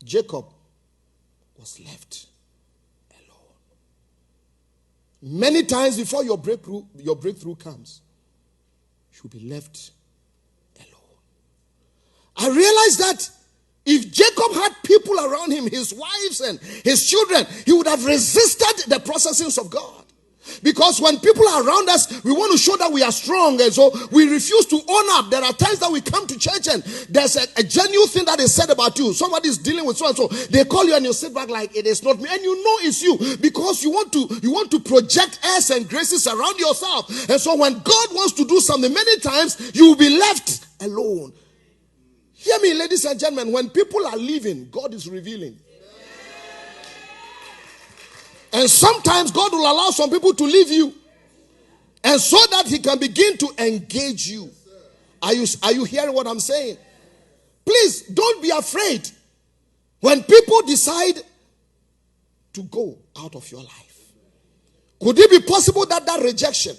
Jacob was left alone. Many times before your breakthrough comes, you'll be left alone. I realized that if Jacob had people around him, his wives and his children, he would have resisted the processings of God. Because when people are around us, we want to show that we are strong, and so we refuse to own up. There are times that we come to church and there's a genuine thing that is said about you. Somebody is dealing with so and so. They call you and you sit back like it is not me, and you know it's you, because you want to project airs and graces around yourself. And so when God wants to do something, many times you will be left alone. Hear me, ladies and gentlemen. When people are leaving, God is revealing. And sometimes God will allow some people to leave you, and so that he can begin to engage you. Are you hearing what I'm saying? Please don't be afraid when people decide to go out of your life. Could it be possible that rejection,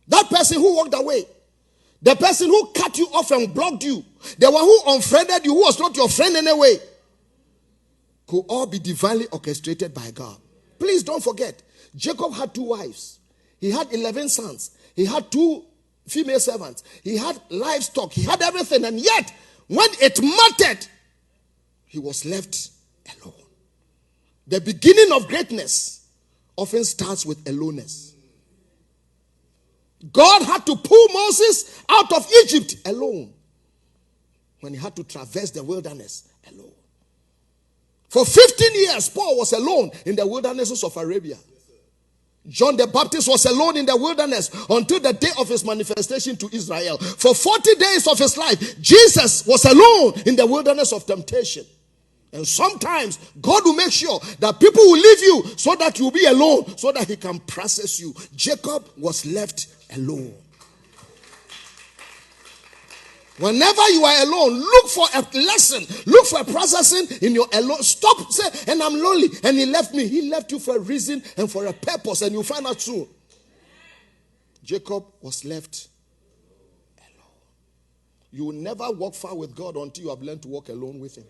that person who walked away, the person who cut you off and blocked you, the one who unfriended you, who was not your friend anyway, could all be divinely orchestrated by God? Please don't forget, Jacob had 2 wives. He had 11 sons. He had 2 female servants. He had livestock. He had everything. And yet, when it mattered, he was left alone. The beginning of greatness often starts with aloneness. God had to pull Moses out of Egypt alone when he had to traverse the wilderness alone. For 15 years, Paul was alone in the wildernesses of Arabia. John the Baptist was alone in the wilderness until the day of his manifestation to Israel. For 40 days of his life, Jesus was alone in the wilderness of temptation. And sometimes God will make sure that people will leave you so that you'll be alone, so that he can process you. Jacob was left alone. Whenever you are alone, look for a lesson. Look for a processing in your alone. Stop saying, and I'm lonely, and he left me. He left you for a reason and for a purpose, and you'll find out soon. Jacob was left alone. You will never walk far with God until you have learned to walk alone with him.